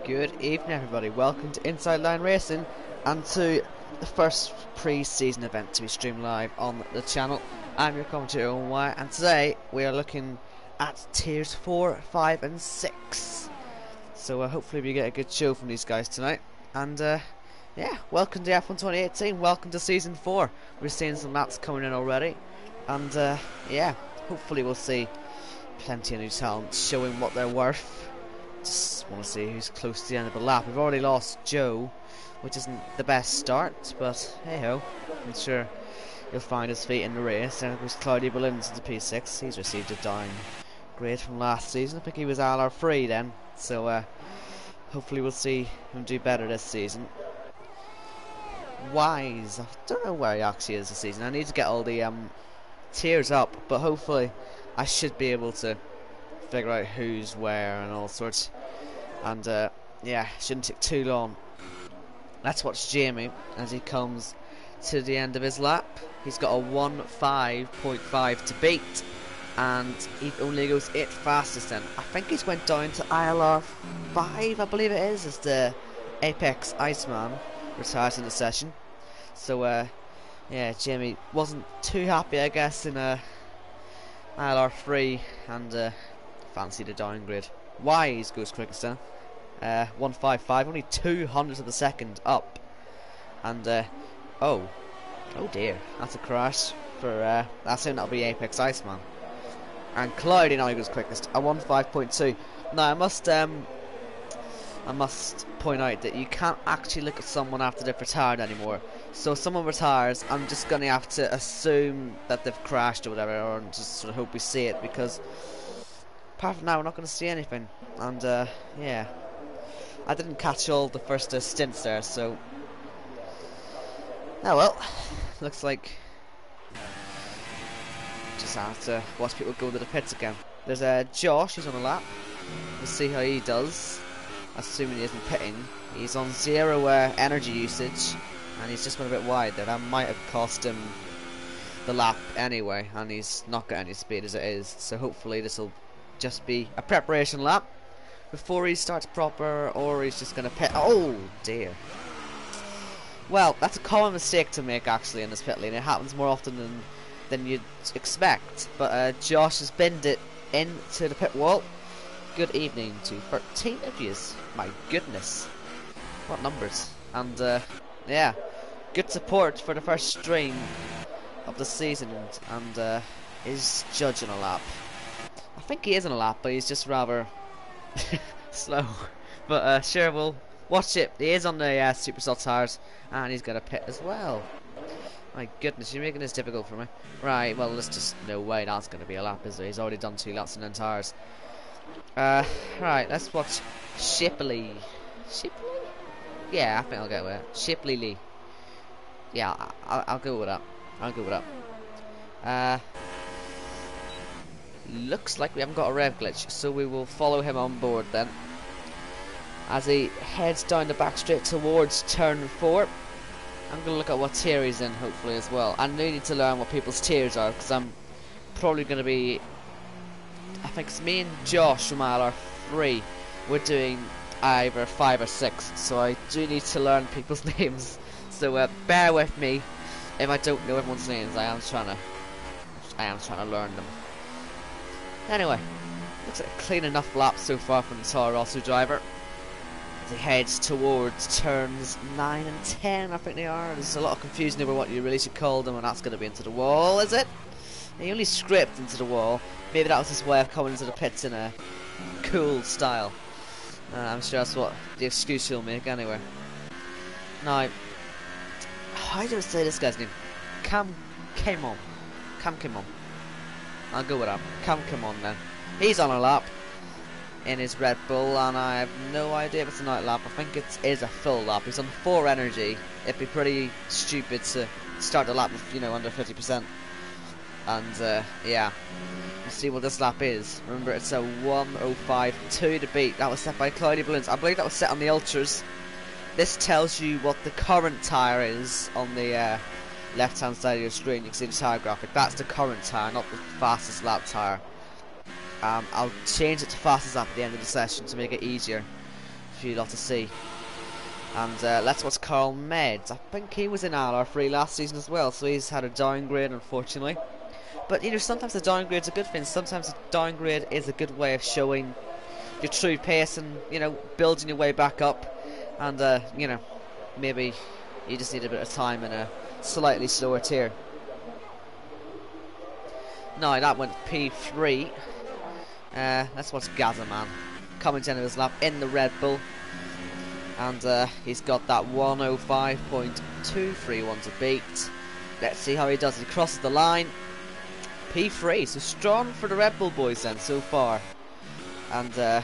Good evening everybody, welcome to Inside Line Racing and to the first pre-season event to be streamed live on the channel. I'm your commentator Owen Wyatt, and today we are looking at tiers 4, 5 and 6. So hopefully we get a good show from these guys tonight. And yeah, welcome to F1 2018, welcome to season 4. We're seeing some laps coming in already. And yeah, hopefully we'll see plenty of new talent showing what they're worth. Just want to see who's close to the end of the lap. We've already lost Joe, which isn't the best start, but hey ho, I'm sure he'll find his feet in the race. And it was Cloudy Balloons into P6. He's received a downgrade from last season. I think he was ILR free then, so hopefully we'll see him do better this season. Wise, I don't know where he actually is this season. I need to get all the tiers up, but hopefully I should be able to figure out who's where and all sorts. And yeah, shouldn't take too long. Let's watch Jamie as he comes to the end of his lap. He's got a 1.5.5 to beat, and he only goes 8th fastest then. I think he's went down to ILR 5, I believe it is, as the Apex Iceman retires in the session. So yeah, Jamie wasn't too happy, I guess, in ILR 3 and fancied a downgrade. Wise goes quickest then. 1.55, only 200ths of a second up. And oh dear, that's a crash for I assume that'll be Apex Iceman. And Cloudy now goes quickest, a 1.5.2. Now I must point out that you can't actually look at someone after they've retired anymore. So if someone retires, I'm just gonna have to assume that they've crashed or whatever, or just sort of hope we see it, because apart from that, we're not going to see anything. And yeah, I didn't catch all the first stints there, so oh well. Looks like just have to watch people go to the pits again. There's Josh who's on a lap. We'll see how he does, assuming he isn't pitting. He's on 0 energy usage, and he's just went a bit wide there. That might have cost him the lap anyway, and he's not got any speed as it is. So hopefully this will just be a preparation lap before he starts proper, or he's just going to pit. Oh dear. Well, that's a common mistake to make actually in this pit lane. It happens more often than you'd expect. But Josh has binned it into the pit wall. Good evening to 13 of yous. My goodness, what numbers. And yeah, good support for the first stream of the season. And is judging a lap. I think he is on a lap, but he's just rather slow. But sure, we'll watch it. He is on the super soft tires, and he's got a pit as well. My goodness, you're making this difficult for me. Right, well, there's just no way that's going to be a lap, is there? He's already done 2 laps and then tires. Right, let's watch Shipley. Shipley? Yeah, I think I'll go with it. Shipley Lee. Yeah, I'll go with that. I'll go with that. Looks like we haven't got a rev glitch, so we will follow him on board then as he heads down the back straight towards turn 4. I'm going to look at what tier he's in, hopefully, as well. I need to learn what people's tiers are, because I'm probably going to be, I think it's me and Josh from ILR 3, we're doing either 5 or 6, so I do need to learn people's names. So bear with me if I don't know everyone's names. I am trying to learn them. Anyway, looks like a clean enough lap so far from the Toro Rosso driver as he heads towards turns 9 and 10, I think they are. There's a lot of confusion over what you really should call them, and that's going to be into the wall, is it? He only scraped into the wall. Maybe that was his way of coming into the pits in a cool style. I'm sure that's what the excuse he'll make anyway. Now, how do I say this guy's name? Cam Kimon. I'll go with that. Come on then. He's on a lap in his Red Bull, and I have no idea if it's a night lap. I think it is a full lap. He's on 4 energy. It'd be pretty stupid to start the lap with, you know, under 50%. And yeah, we'll see what this lap is. Remember, it's a 1.05.2 to beat. That was set by Cloudy Balloons. I believe that was set on the Ultras. This tells you what the current tyre is on the left hand side of your screen. You can see the tyre graphic. That's the current tyre, not the fastest lap tyre. I'll change it to fastest lap at the end of the session to make it easier for you lot to see. And let's watch Carl Meds. I think he was in ILR3 last season as well, so he's had a downgrade, unfortunately. But you know, sometimes a downgrade's a good thing. Sometimes a downgrade is a good way of showing your true pace and, you know, building your way back up. And you know, maybe you just need a bit of time in a slightly slower tier. No, that went P3. Let's watch Gazzaman coming to the end of his lap in the Red Bull. And he's got that 105.231 to beat. Let's see how he does. He crosses the line. P3, so strong for the Red Bull boys then so far. And oh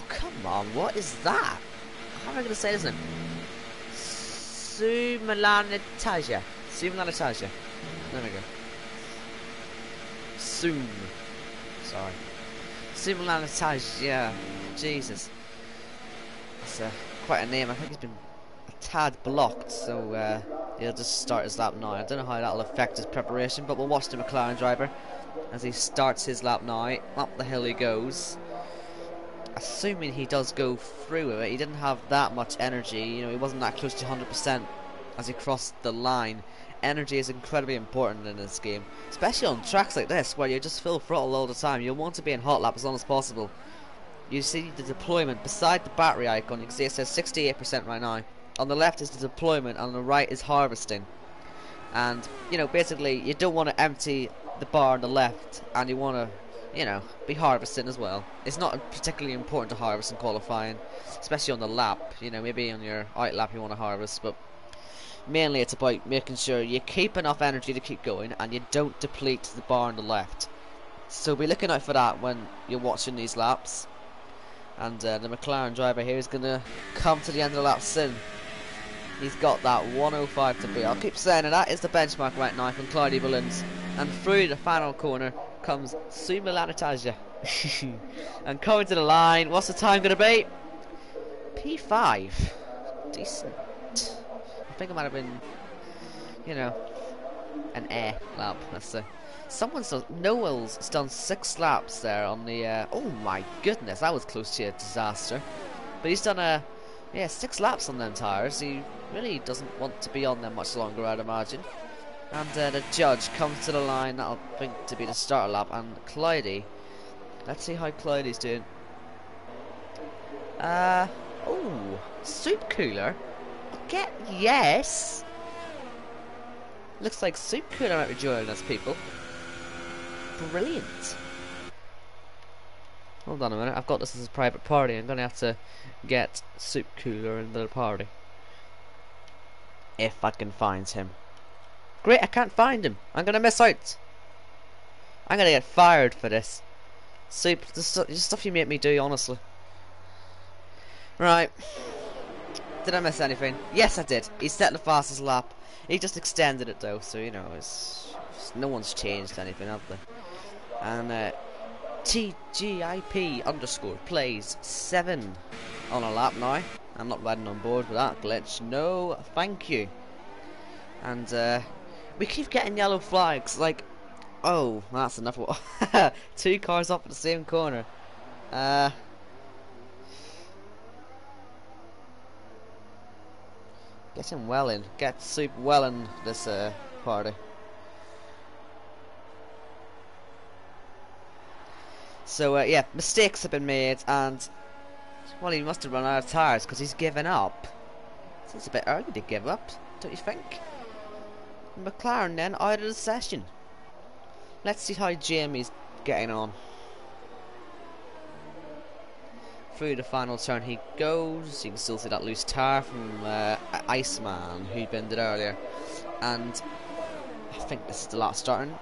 come on, what is that? How am I going to say his name? Sumalanitaja. Sumalanitaja. There we go. Sorry. Sumalanitaja. Jesus. It's quite a name. I think he's been a tad blocked, so he'll just start his lap now. I don't know how that'll affect his preparation, but we'll watch the McLaren driver as he starts his lap now. Up the hill he goes. Assuming he does go through with it, he didn't have that much energy. You know, he wasn't that close to 100% as he crossed the line. Energy is incredibly important in this game, especially on tracks like this where you just full throttle all the time. You'll want to be in hot lap as long as possible. You see the deployment beside the battery icon. You can see it says 68% right now. On the left is the deployment, and on the right is harvesting. And you know, basically, you don't want to empty the bar on the left, and you want to, you know, be harvesting as well. It's not particularly important to harvest in qualifying, especially on the lap. You know, maybe on your out lap you want to harvest, but mainly it's about making sure you keep enough energy to keep going and you don't deplete the bar on the left. So be looking out for that when you're watching these laps. And the McLaren driver here is going to come to the end of the lap soon. He's got that 105 to beat. I'll keep saying it, that is the benchmark right now from Cloudy Balloons. And through the final corner comes Sumalanitaja. And coming to the line, what's the time going to be? P5. Decent. I think it might have been, you know, an air lap, let's say. Noel's done 6 laps there on the, oh my goodness, that was close to a disaster. But he's done 6 laps on them tyres. He really doesn't want to be on them much longer, I'd imagine. And the judge comes to the line, that'll think to be the starter lap, and Cloudy. Let's see how Cloudy's doing. Oh, soup cooler? Yes! Looks like soup cooler might be joining us, people. Brilliant. Hold on a minute, I've got this as a private party. I'm gonna have to get soup cooler into the party. If I can find him. Great, I can't find him. I'm gonna miss out. I'm gonna get fired for this. Soup, the stuff you make me do, honestly. Right. Did I miss anything? Yes, I did. He set the fastest lap. He just extended it though, so you know, no one's changed anything, have they? And TGIP underscore plays 7 on a lap now. I'm not riding on board with that glitch. No, thank you. And we keep getting yellow flags. Like, oh, that's enough. 2 cars up at the same corner. Get him well in. Get Soup well in this party. So yeah, mistakes have been made, and well, he must have run out of tyres because he's given up. It's a bit early to give up, don't you think? McLaren then out of the session. Let's see how Jamie's getting on. Through the final turn he goes. You can still see that loose tyre from Iceman, who binned it earlier. And I think this is the last starting.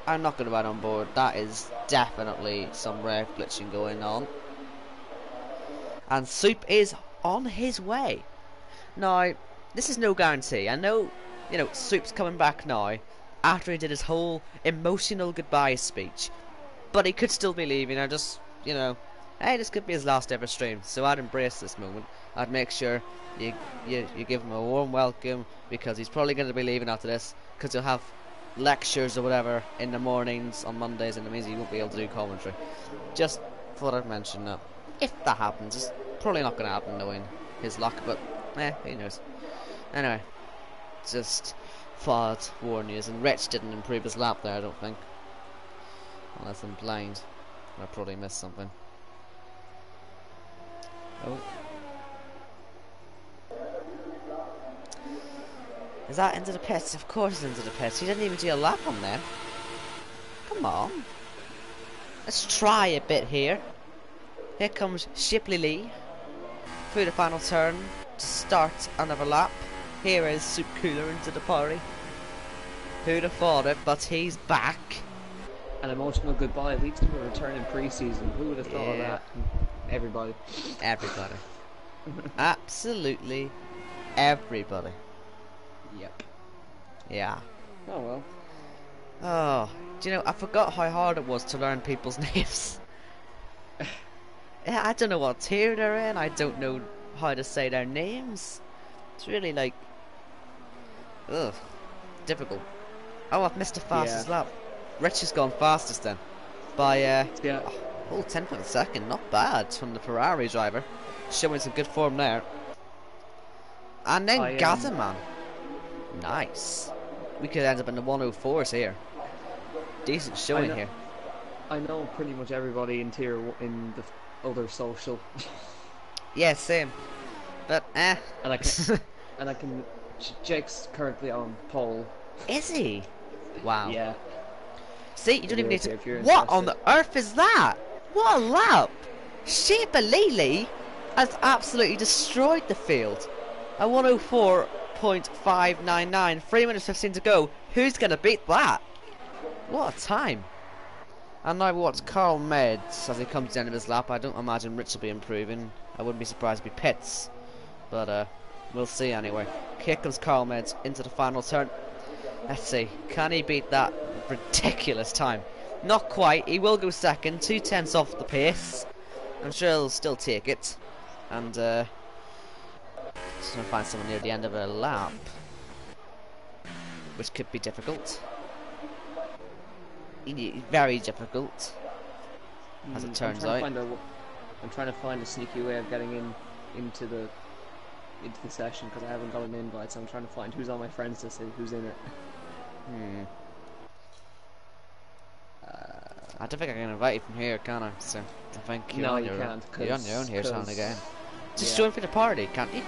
I'm not going to ride on board. That is definitely some rev glitching going on. And Soup is on his way. Now, this is no guarantee. I know, you know, Soup's coming back now after he did his whole emotional goodbye speech. But he could still be leaving. I just, you know, hey, this could be his last ever stream. So I'd embrace this moment. I'd make sure you give him a warm welcome, because he's probably going to be leaving after this, because he'll have lectures or whatever in the mornings on Mondays, and it means he won't be able to do commentary. Just thought I'd mention that. If that happens, just Probably not going to happen knowing his luck, but who knows. Anyway, just thought I'd warn you, and Rich didn't improve his lap there, I don't think. Unless I'm blind. I probably missed something. Oh. Is that into the pits? Of course it's into the pits. He didn't even do a lap on them. Come on. Let's try a bit here. Here comes Shipley Lee through the final turn to start another lap. Here is Soup Cooler into the party. Who'd have thought it, but he's back. An emotional goodbye, weeks to a return in pre-season. Who would have thought of that? Everybody. Everybody. Absolutely everybody. Yep. Yeah. Oh well. Oh, do you know, I forgot how hard it was to learn people's names. I don't know what tier they're in, I don't know how to say their names. It's really like, ugh, difficult. Oh, I've missed the fastest lap. Rich has gone fastest then. By a whole 10th of a second, not bad from the Ferrari driver. Showing some good form there. And then Gazaman. Nice. We could end up in the 104s here. Decent showing here. I know pretty much everybody in tier in the other social. Yeah, same. But and I can. Jake's currently on pole. Is he? Wow. Yeah. See, you don't even need to. What on the earth is that? What a lap! Sheba Lele has absolutely destroyed the field. A 104.599. 3 minutes 15 to go. Who's gonna beat that? What a time! And now we watch Carl Meds as he comes to the end of his lap. I don't imagine Rich will be improving. I wouldn't be surprised if he pits. But we'll see anyway. Here comes Carl Meds into the final turn. Let's see. Can he beat that ridiculous time? Not quite. He will go second. 2/10 off the pace. I'm sure he'll still take it. And just going to find someone near the end of a lap. Which could be difficult. Very difficult, as it turns out. I'm trying to find a sneaky way of getting into the session because I haven't got an invite, so I'm trying to find who's on my friends list and who's in it. I don't think I can invite you from here, can I? So I think you're on your own here, Sean, again. Just join for the party, can't you?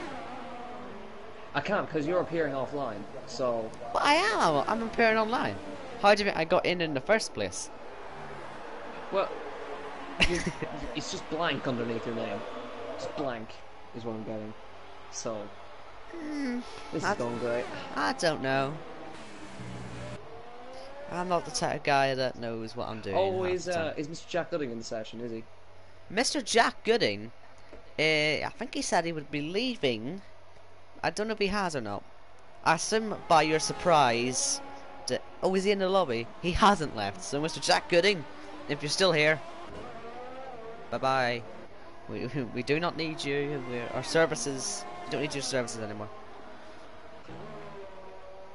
I can't because you're appearing offline. So. But I am. I'm appearing online. How do you think I got in the first place? Well, it's just blank underneath your name. Just blank is what I'm getting. So, this is going great. I don't know. I'm not the type of guy that knows what I'm doing. Oh, is Mr. Jack Gooding in the session, is he? Mr. Jack Gooding? I think he said he would be leaving. I don't know if he has or not. I assume by your surprise... Oh, is he in the lobby? He hasn't left. So, Mr. Jack Gooding, if you're still here, bye-bye. We do not need you. Our services... We don't need your services anymore.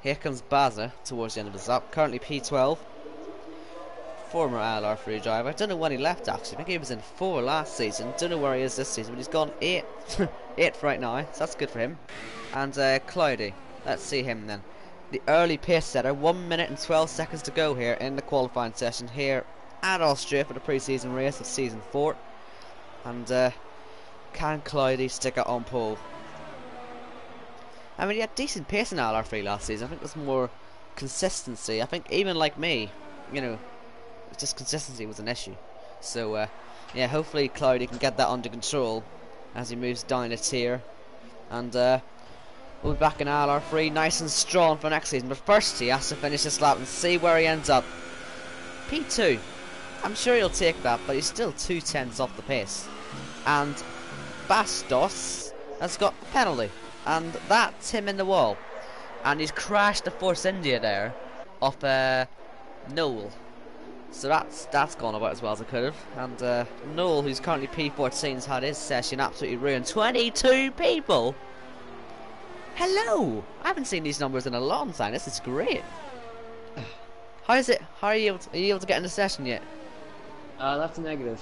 Here comes Baza towards the end of his lap. Currently P12. Former ILR free driver. Don't know when he left, actually. I think he was in 4 last season. Don't know where he is this season, but he's gone 8. 8th right now, so that's good for him. And Cloudy. Let's see him then. The early pace setter, 1 minute and 12 seconds to go here in the qualifying session here at Austria for the pre-season race of season 4. And can Cloudy stick it on pole? I mean, he had decent pace in ILR3 last season. I think it was more consistency. I think even like me, you know, just consistency was an issue. So yeah, hopefully Cloudy can get that under control as he moves down a tier. And we'll be back in ILR3 nice and strong for next season. But first he has to finish this lap and see where he ends up. P2. I'm sure he'll take that, but he's still 2/10 off the pace. And Bastos has got a penalty. And that's him in the wall. And he's crashed the Force India there off Noel. So that's gone about as well as it could have. And Noel, who's currently P14, has had his session absolutely ruined. 22 people! Hello! I haven't seen these numbers in a long time. This is great. How is it? How are you able to get in the session yet? That's a negative.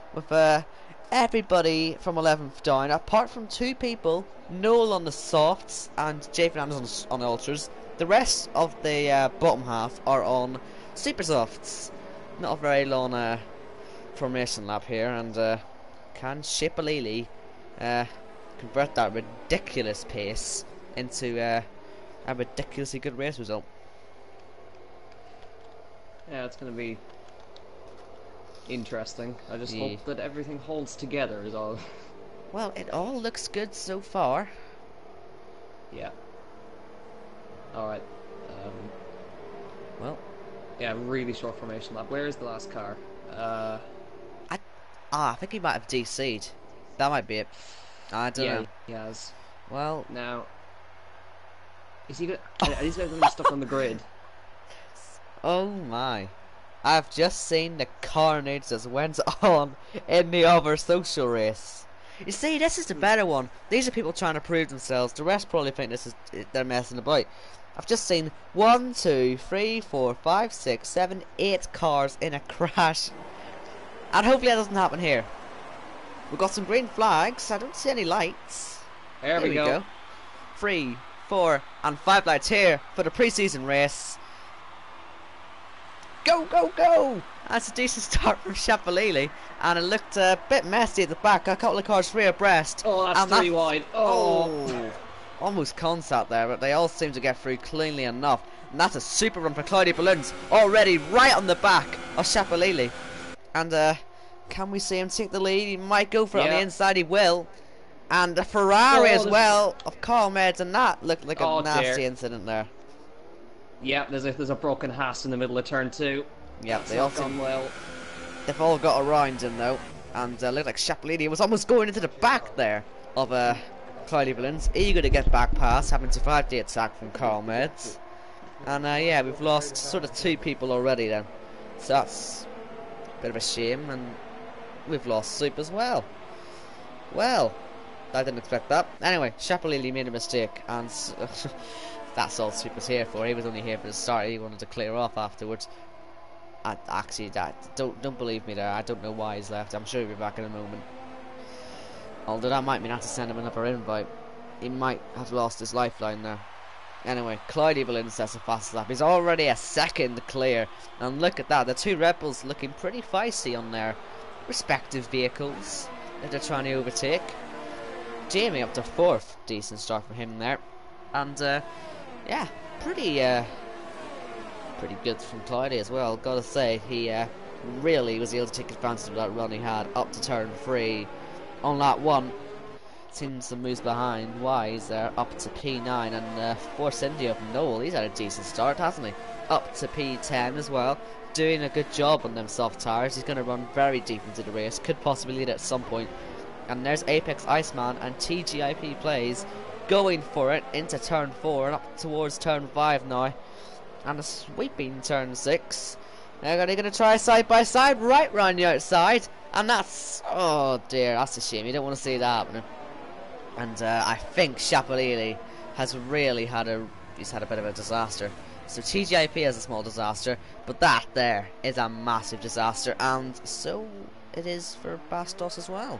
with everybody from 11th down, apart from 2 people, Noel on the softs and Jay Fernandez on the ultras. The rest of the bottom half are on super softs. Not a very long formation lap here, and can Shipalili convert that ridiculous pace into a ridiculously good race result? Yeah, it's going to be interesting. I just hope that everything holds together is all. Well, it all looks good so far. Yeah. Alright. Well. Yeah, really short formation lap. Where is the last car? I think he might have DC'd. That might be it. I don't know. He has. Well. Now. Is he are these guys going to be stuck on the grid? Oh my. I've just seen the carnage that went on in the other social race. You see, this is the better one. These are people trying to prove themselves. The rest probably think they're messing about. I've just seen 1, 2, 3, 4, 5, 6, 7, 8 cars in a crash. And hopefully that doesn't happen here. We've got some green flags. I don't see any lights. There we go. 3, 4 and 5 lights here for the pre-season race. Go, go, go! That's a decent start from Shapalili, and it looked a bit messy at the back. A couple of cars 3 abreast. Oh, that's 3 wide. Oh. Almost contact there, but they all seem to get through cleanly enough. And that's a super run for Cloudy Balloons, already right on the back of Shapalili. And can we see him take the lead? He might go for it on the inside, he will. And a Ferrari as well of Carl Meds, and that looked like a nasty incident there. Yeah, there's a broken Haas in the middle of turn 2. Yeah, they all gone well. They've all got around him though, and looked like Shapalini was almost going into the back there of Cloudy Balloons, eager to get back past, having survived the attack from Carl Meds. And yeah, we've lost sort of 2 people already then, so that's a bit of a shame, and we've lost Soup as well. Well, I didn't expect that. Anyway, Shapalili made a mistake, and that's all Soup was here for. He was only here for the start. He wanted to clear off afterwards. Don't believe me there. I don't know why he's left. I'm sure he'll be back in a moment. Although that might mean I have to send him another invite. He might have lost his lifeline there. Anyway, Cloudy Balloons sets the fastest lap. He's already a second clear. And look at that. The 2 Red Bulls looking pretty feisty on their respective vehicles that they're trying to overtake. Jamie up to 4th. Decent start for him there. And yeah, pretty good from Cloudy as well. Gotta say, he really was able to take advantage of that run he had up to turn 3 on lap 1. Seems the moves behind Wise there up to P9, and Force India from Noel. He's had a decent start, hasn't he? Up to P10 as well. Doing a good job on them soft tires. He's going to run very deep into the race. Could possibly lead at some point. And there's Apex Iceman and TGIP Plays going for it into turn 4 and up towards turn 5 now. And a sweeping turn 6. They're going to try side by side right round the outside. And that's, oh dear, that's a shame. You don't want to see that happening. And I think Shapalili has really had a bit of a disaster. So TGIP has a small disaster, but that there is a massive disaster, and so it is for Bastos as well.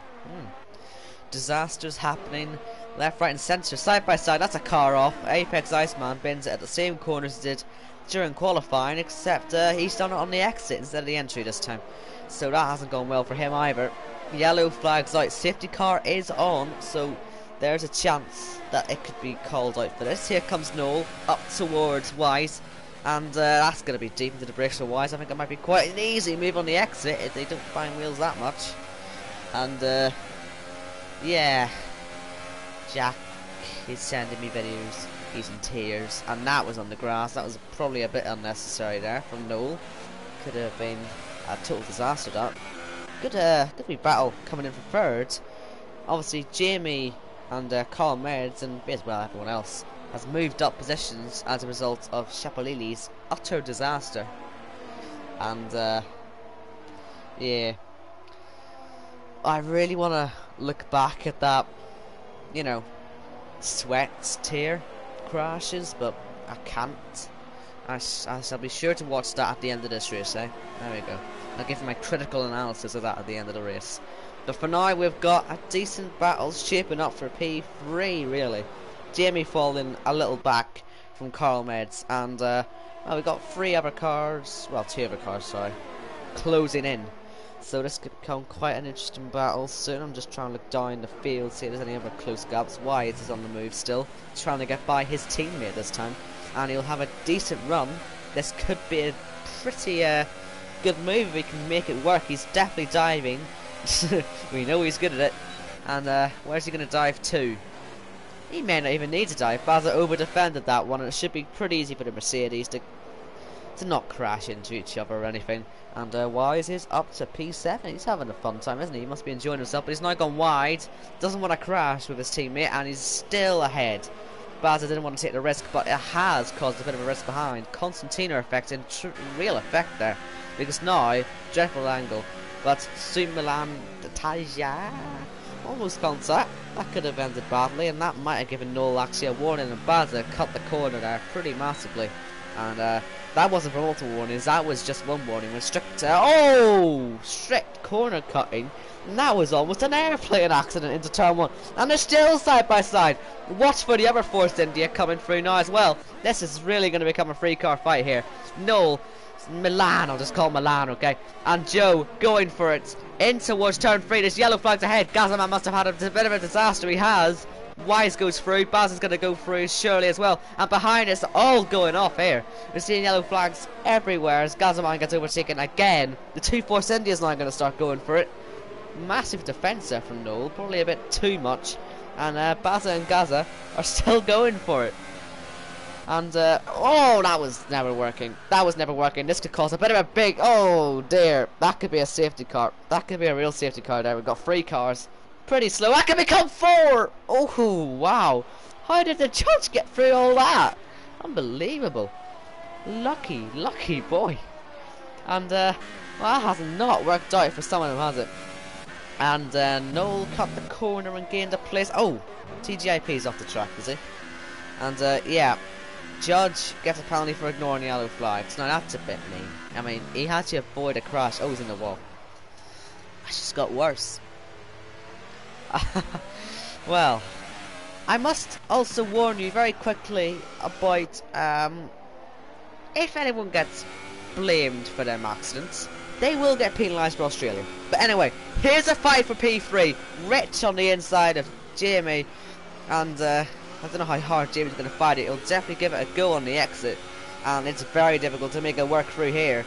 Disasters happening left, right and centre, side by side. That's a car off. Apex Iceman bins it at the same corner as he did during qualifying, except he's done it on the exit instead of the entry this time. So that hasn't gone well for him either. Yellow flags out, safety car is on, so there's a chance that it could be called out for this. Here comes Noel up towards Wise, and that's going to be deep into the brakes for Wise. I think it might be quite an easy move on the exit if they don't find wheels that much. And yeah, Jack is sending me videos. He's in tears, and that was on the grass. That was probably a bit unnecessary there from Noel. Could have been a total disaster. That good wee battle coming in for 3rd. Obviously Jamie and Carl Meds and as well everyone else has moved up positions as a result of Shapalili's utter disaster. And yeah, I really want to look back at that, you know, sweat tear crashes, but I can't. I shall be sure to watch that at the end of this race, eh? There we go. I'll give you my critical analysis of that at the end of the race. But for now, we've got a decent battle shaping up for P3, really. Jamie falling a little back from Carl Meds, and well, we've got 3 other cars, well, 2 other cars, sorry, closing in. So this could become quite an interesting battle soon. I'm just trying to look down the field, see if there's any other close gaps. Wise is on the move still, trying to get by his teammate this time, and he'll have a decent run. This could be a pretty good move if he can make it work. He's definitely diving. We know he's good at it. And where's he going to dive to? He may not even need to dive. Baza over-defended that one, and it should be pretty easy for the Mercedes to not crash into each other or anything. And Wise is up to P7. He's having a fun time, isn't he? He must be enjoying himself, but he's now gone wide. Doesn't want to crash with his teammate, and he's still ahead. Baza didn't want to take the risk, but it has caused a bit of a risk behind. Constantino effect in real effect there. Because now, dreadful angle. But soon Milan Taja almost contact. That could have ended badly, and that might have given Noel actually a warning, and Baza cut the corner there pretty massively. And that wasn't for multiple warnings, that was just one warning. With strict corner cutting, and that was almost an airplane accident into turn 1. And they're still side by side. Watch for the other Force India coming through now as well. This is really going to become a 3-car fight here. Noel, Milan, I'll just call Milan, okay? And Joe going for it in towards turn 3. There's yellow flags ahead. Gazaman must have had a bit of a disaster. He has. Wise goes through. Baz is going to go through surely as well. And behind us, all going off here. We're seeing yellow flags everywhere as Gazaman gets overtaken again. The 2 Force India's now going to start going for it. Massive defence there from Noel. Probably a bit too much. And Baza and Gaza are still going for it. And oh, that was never working. That was never working. This could cause a bit of a big, oh dear, that could be a safety car. That could be a real safety car there. We've got 3 cars. Pretty slow. That could become 4. Oh wow, how did the judge get through all that? Unbelievable. Lucky boy. And well, that has not worked out for some of them, has it? And Noel cut the corner and gained a place. Oh, TGIP's off the track, is he? And yeah, Judge gets a penalty for ignoring the yellow flags. Now that's a bit mean. I mean, he had to avoid a crash. Oh, he's in the wall. It's just got worse. Well, I must also warn you very quickly about if anyone gets blamed for them accidents, they will get penalised for Australia. But anyway, here's a fight for P3. Rich on the inside of Jamie, and I don't know how hard Jamie's going to fight it. He'll definitely give it a go on the exit, and it's very difficult to make it work through here.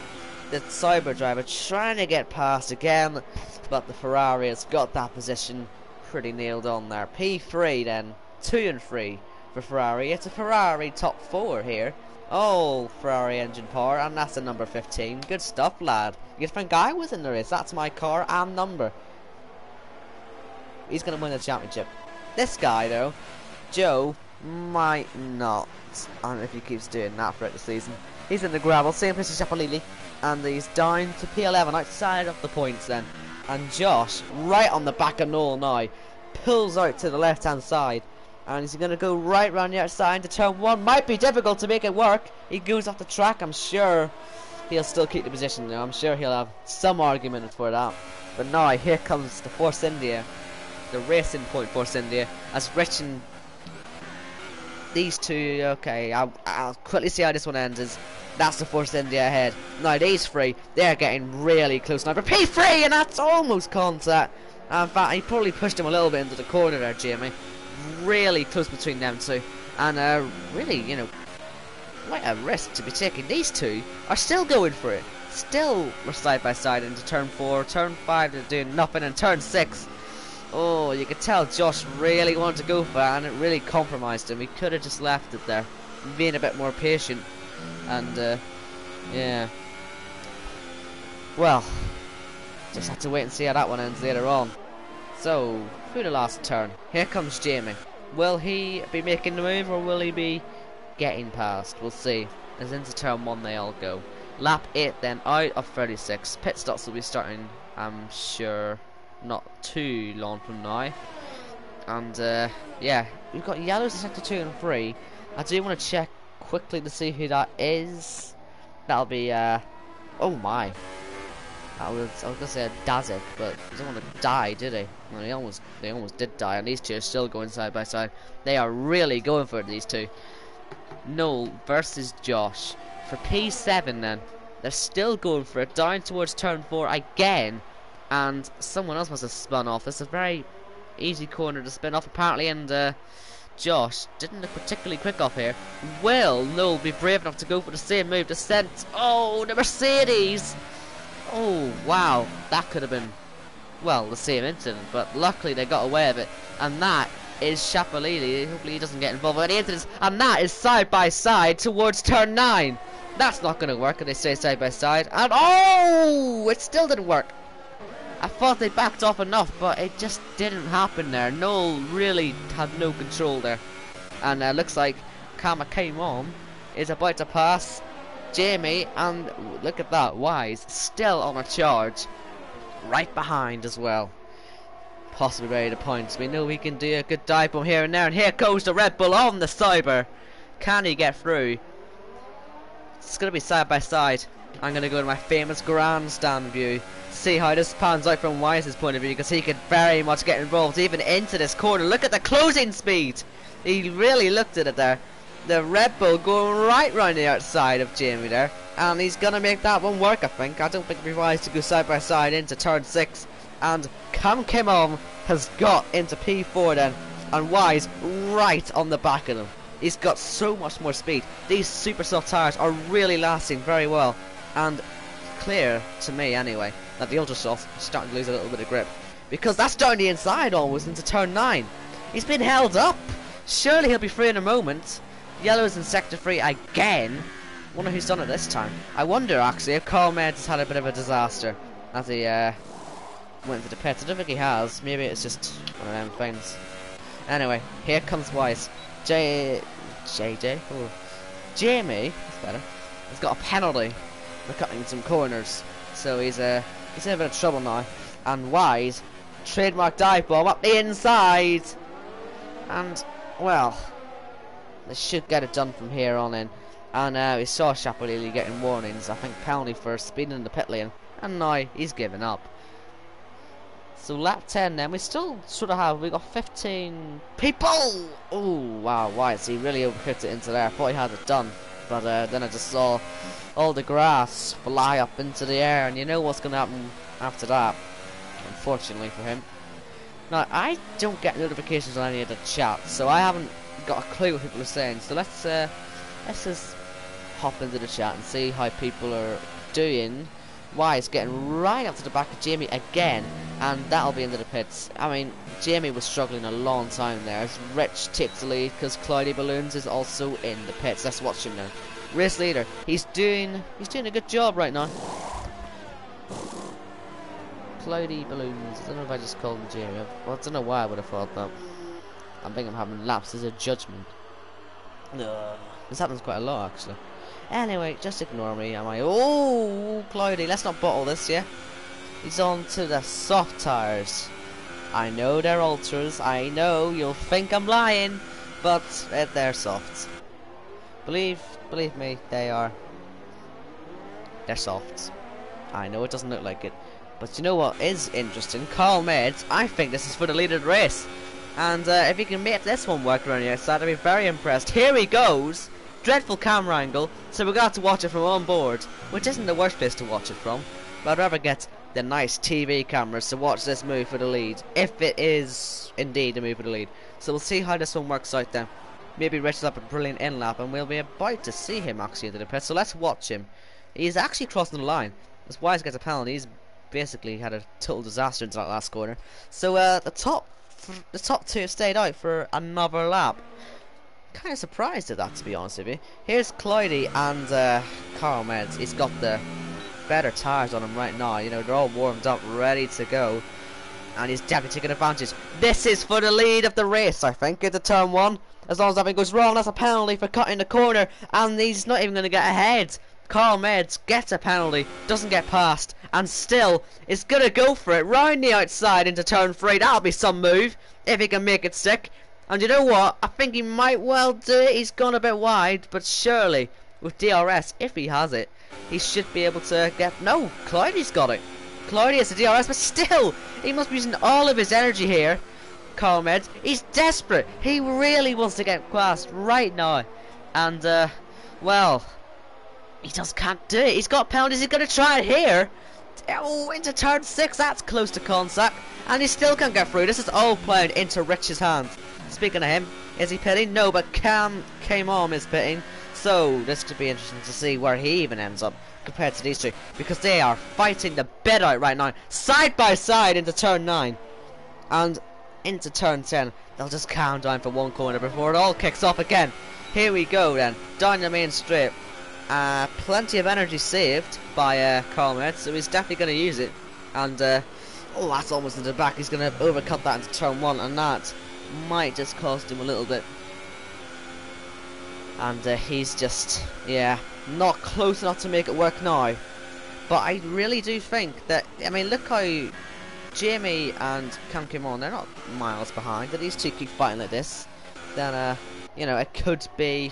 The Cyber driver trying to get past again, but the Ferrari has got that position pretty nailed on there. P3 then, 2 and 3 for Ferrari. It's a Ferrari top 4 here. Oh, Ferrari engine power, and that's the number 15. Good stuff, lad. You think I was in the race? That's my car and number. He's going to win the championship. This guy, though, Joe, might not. I don't know if he keeps doing that throughout the season. He's in the gravel, same place as Chapalili, and he's down to P11, outside of the points then. And Josh, right on the back of Noel now, pulls out to the left-hand side. And he's going to go right round the outside to turn 1. Might be difficult to make it work. He goes off the track. I'm sure he'll still keep the position now. I'm sure he'll have some argument for that. But now, here comes the Force India. The Racing Point Force India. As Rich and these two, okay, I'll quickly see how this one ends. That's the Force India ahead. Now these 3, they're getting really close now. But P3, and that's almost contact. In fact, he probably pushed him a little bit into the corner there, Jamie. Really close between them 2. And really, you know, quite a risk to be taking. These 2 are still going for it. Still we're side by side into turn 4. Turn 5 they're doing nothing. And turn 6, oh, you could tell Josh really wanted to go for that, and it really compromised him. He could have just left it there, being a bit more patient. And yeah, well, just have to wait and see how that one ends later on. So through the last turn, here comes Jamie. Will he be making the move, or will he be getting past? We'll see. As into turn 1 they all go. Lap 8 then, out of 36. Pit stops will be starting, I'm sure, not too long from now. And yeah, we've got yellows in sector 2 and 3. I do want to check quickly to see who that is. That'll be oh my, I was gonna say Dazik, but he didn't want to die, did he? Well, they almost did die, and these two are still going side by side. They are really going for it, these two. Noel versus Josh for P7. Then they're still going for it down towards turn 4 again, and someone else must have spun off. This is a very easy corner to spin off apparently, and Josh didn't look particularly quick off here. Will Noel be brave enough to go for the same move? Descent. Oh, the Mercedes. Oh, wow. That could have been, well, the same incident, but luckily they got away with it. And that is Shapalili. Hopefully he doesn't get involved with any incidents. And that is side by side towards turn 9. That's not going to work if they stay side by side. And oh, it still didn't work. I thought they backed off enough, but it just didn't happen there. Noel really had no control there. And looks like Kama came on, is about to pass Jamie, and look at that, Wise still on a charge, right behind as well, possibly ready to points. We know he can do a good dive bomb here and there, and here goes the Red Bull on the Cyber. Can he get through? It's going to be side by side. I'm going to go to my famous grandstand view, see how this pans out from Wise's point of view, because he could very much get involved even into this corner. Look at the closing speed. He really looked at it there. The Red Bull going right round the outside of Jamie there, and he's going to make that one work, I think. I don't think it'd be wise to go side by side into turn 6, and Cam Kimon has got into P4 then, and Wise right on the back of him. He's got so much more speed. These super soft tyres are really lasting very well, and clear to me anyway that the ultra soft is starting to lose a little bit of grip, because that's down the inside almost into turn 9. He's been held up. Surely he'll be free in a moment. Yellow's in sector 3 again. Wonder who's done it this time. I wonder actually if Carl Meds has had a bit of a disaster as he went to the pits. I don't think he has. Maybe it's just one of them things. Anyway, here comes Wise. JJ. Oh, Jamie. That's better. He's got a penalty for cutting some corners, so he's in a bit of trouble now. And Wise, trademark dive bomb up the inside, and well, they should get it done from here on in. And we saw Shapalili getting warnings, I think penalty for speeding in the pit lane, and now he's given up. So lap 10 then, we still sort of have, we got 15 people! Oh wow, Wise, he really overcooked it into there. I thought he had it done, but then I just saw all the grass fly up into the air, and you know what's going to happen after that, unfortunately for him. Now, I don't get notifications on any of the chat, so I haven't got a clue what people are saying. So let's just hop into the chat and see how people are doing. Wise getting right up to the back of Jamie again, and that'll be into the pits. I mean, Jamie was struggling a long time there. As Rich takes the lead because Cloudy Balloons is also in the pits. Let's watch him now. Race leader. He's doing a good job right now. Cloudy Balloons. I don't know if I just called him Jamie. Well, I don't know why I would have thought that. I think I'm having lapses of judgment. This happens quite a lot actually. Anyway, just ignore me. Am I? Oh, Cloudy. Let's not bottle this, yeah? He's on to the soft tires. I know they're ultras. I know you'll think I'm lying, but they're softs. Believe me, they are. They're softs. I know it doesn't look like it, but you know what is interesting? Carl Meds. I think this is for the lead of the race, and if he can make this one work around the outside, I'd be very impressed. Here he goes. Dreadful camera angle, so we're going to have to watch it from on board, which isn't the worst place to watch it from, but I'd rather get the nice TV cameras to watch this move for the lead, if it is indeed the move for the lead. So we'll see how this one works out then. Maybe Rich will have a brilliant in-lap, and we'll be about to see him actually into the pit, so let's watch him. He's actually crossing the line. As Wise gets a penalty, he's basically had a total disaster into that last corner. So the top two have stayed out for another lap. Kind of surprised at that, to be honest with you. Here's Cloudy and Carl Meds. He's got the better tyres on him right now. You know, they're all warmed up, ready to go, and he's definitely taking advantage. This is for the lead of the race, I think, into turn 1. As long as nothing goes wrong, that's a penalty for cutting the corner, and he's not even going to get ahead. Carl Meds gets a penalty, doesn't get past, and still is going to go for it round the outside into turn 3. That'll be some move if he can make it stick. And you know what? I think he might well do it. He's gone a bit wide, but surely with DRS, if he has it, he should be able to get... No, Cloudy's got it. Claudius the DRS, but still, he must be using all of his energy here. Carl Meds, he's desperate. He really wants to get past right now, and well, he just can't do it. He's got penalties. He's going to try it here. Oh, into turn 6. That's close to contact, and he still can't get through. This is all playing into Rich's hands. Speaking of him, is he pitting? No, but Cam came on is pitting. So this could be interesting to see where he even ends up compared to these two, because they are fighting the bed out right now, side by side into turn 9 and into turn 10. They'll just calm down for one corner before it all kicks off again. Here we go then, down the main straight. Plenty of energy saved by Carl Metz, so he's definitely going to use it. And oh, that's almost into the back. He's going to overcut that into turn 1, and that might just cost him a little bit. And he's just, yeah, not close enough to make it work now. But I really do think that, I mean, look how Jamie and Cam came on. They're not miles behind. If these two keep fighting like this, then you know, it could be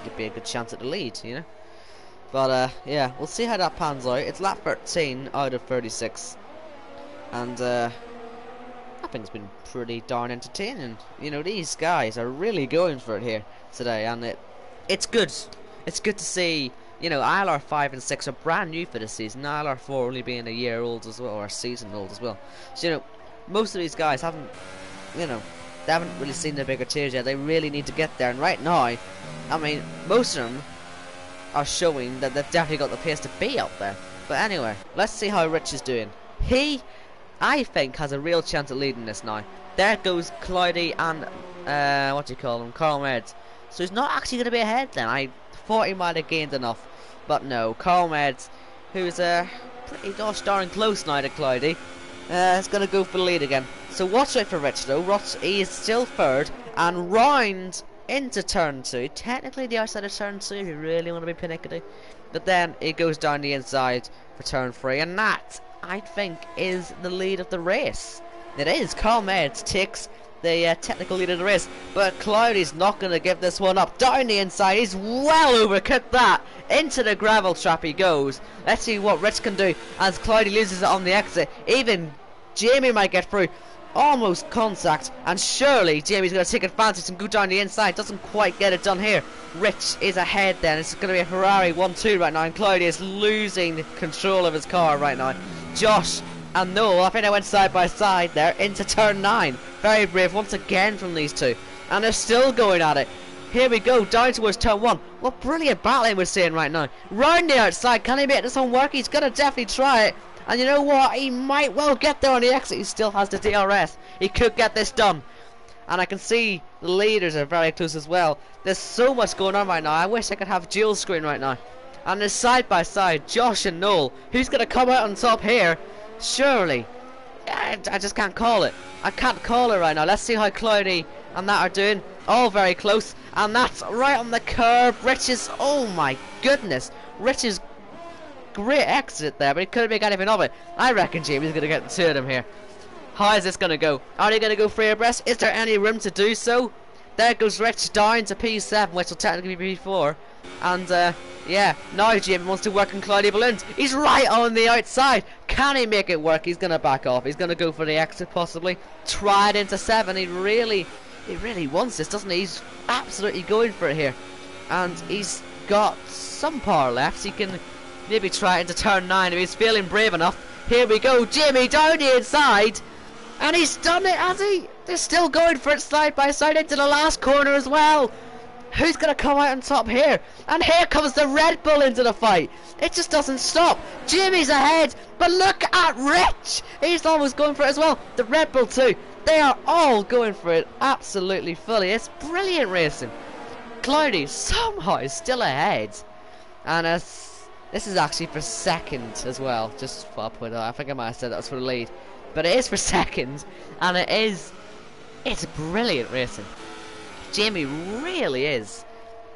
a good chance at the lead, you know. But yeah, we'll see how that pans out. It's lap 13 out of 36, and I think it's been pretty darn entertaining. You know, these guys are really going for it here today, and it's good. It's good to see. You know, ILR 5 and 6 are brand new for this season. ILR 4 only being a year old as well, or a season old as well. So, you know, most of these guys haven't, you know, they haven't really seen the bigger tiers yet. They really need to get there, and right now, I mean, most of them are showing that they've definitely got the pace to be up there. But anyway, let's see how Rich is doing. He, I think, has a real chance at leading this now. There goes Cloudy and, what do you call him, Carl Meds. So he's not actually going to be ahead then. I thought he might have gained enough. But no, Carl Meds, who's pretty gosh darn close now to Cloudy, is going to go for the lead again. So watch out for Rich though. He is still third, and round into turn 2. Technically the outside of turn 2 if you really want to be pernickety. But then it goes down the inside for turn 3, and that, I think, is the lead of the race. It is. Carl Meds takes the technical lead of the race, but Cloudy's not going to give this one up. Down the inside, he's well overcut that. Into the gravel trap he goes. Let's see what Rich can do as Cloudy loses it on the exit. Even Jamie might get through. Almost contact, and surely Jamie's going to take advantage and go down the inside. Doesn't quite get it done here. Rich is ahead then. It's going to be a Ferrari 1-2 right now, and Cloudy is losing control of his car right now. Josh and Noel, I think they went side by side there into turn 9. Very brave once again from these two, and they're still going at it. Here we go, down towards turn 1. What brilliant battling we're seeing right now. Round the outside, can he make this one work? He's going to definitely try it. And you know what? He might well get there on the exit. He still has the DRS. He could get this done. And I can see the leaders are very close as well. There's so much going on right now. I wish I could have dual screen right now. And there's side by side Josh and Noel. Who's going to come out on top here? Surely. I just can't call it. I can't call it right now. Let's see how Cloudy and that are doing. All very close. And that's right on the curb. Rich is... Oh my goodness. Rich is... Great exit there, but he couldn't make anything of it. I reckon Jamie's going to get the two of them here. How is this going to go? Are they going to go free abreast? Is there any room to do so? There goes Rich down to P7, which will technically be P4. And yeah, now Jamie wants to work on Cloudy Balloons. He's right on the outside. Can he make it work? He's going to back off. He's going to go for the exit possibly. Try it into 7. He really wants this, doesn't he? He's absolutely going for it here. And he's got some power left. He can... maybe try it into turn 9 if he's feeling brave enough. Here we go, Jamie down the inside. And he's done it, has he? They're still going for it side by side into the last corner as well. Who's going to come out on top here? And here comes the Red Bull into the fight. It just doesn't stop. Jamie's ahead, but look at Rich. He's almost going for it as well. The Red Bull too. They are all going for it absolutely fully. It's brilliant racing. Cloudy somehow is still ahead. And this is actually for second as well. Just for I put I think I might have said that was for the lead, but it is for second, and it's brilliant racing. Jamie really is.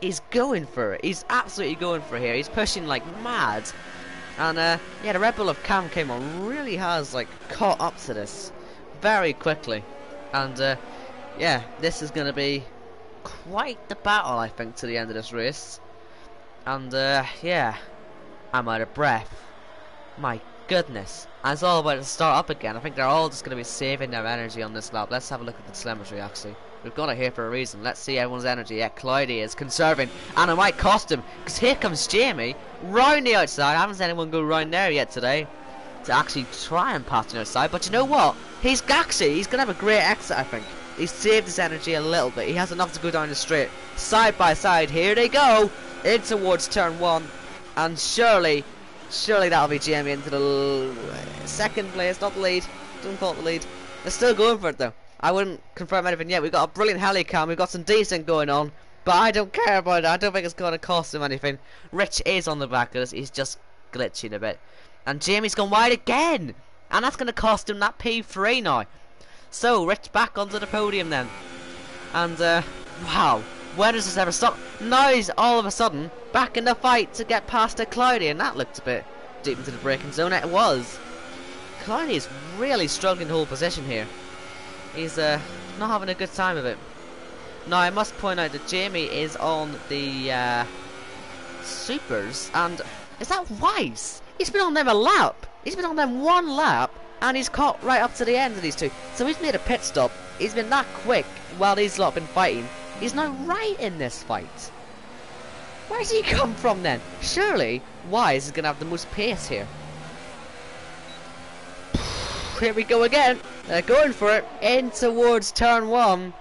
He's going for it. He's absolutely going for it here. He's pushing like mad, and yeah, the Red Bull of Cam came on really has like caught up to this very quickly, and yeah, this is going to be quite the battle I think to the end of this race, and yeah. I'm out of breath. My goodness. And it's all about to start up again. I think they're all just going to be saving their energy on this lap. Let's have a look at the telemetry, actually. We've got it here for a reason. Let's see everyone's energy. Yeah, Cloudy is conserving, and it might cost him, because here comes Jamie round the outside. I haven't seen anyone go round there yet today to actually try and pass the outside. But you know what? He's Gaxi. He's going to have a great exit, I think. He's saved his energy a little bit. He has enough to go down the straight. Side by side, here they go. In towards turn 1. And surely that'll be Jamie into the second place, not the lead. Don't call it the lead. They're still going for it though. I wouldn't confirm anything yet. We've got a brilliant helicam. We've got some decent going on. But I don't care about it. I don't think it's going to cost him anything. Rich is on the back of this. He's just glitching a bit. And Jamie's gone wide again. And that's going to cost him that P3 now. So, Rich back onto the podium then. And, wow. When does this ever stop? Now he's all of a sudden back in the fight to get past a Cloudy. And that looked a bit deep into the braking zone. It was. Cloudy is really struggling to hold position here. He's not having a good time of it. Now I must point out that Jamie is on the supers, and is that Wise? He's been on them a lap. He's been on them one lap, and he's caught right up to the end of these two. So he's made a pit stop. He's been that quick while these lot been fighting. He's now right in this fight. Where's he come from then? Surely Wise is going to have the most pace here. Here we go again. They're going for it in towards turn 1.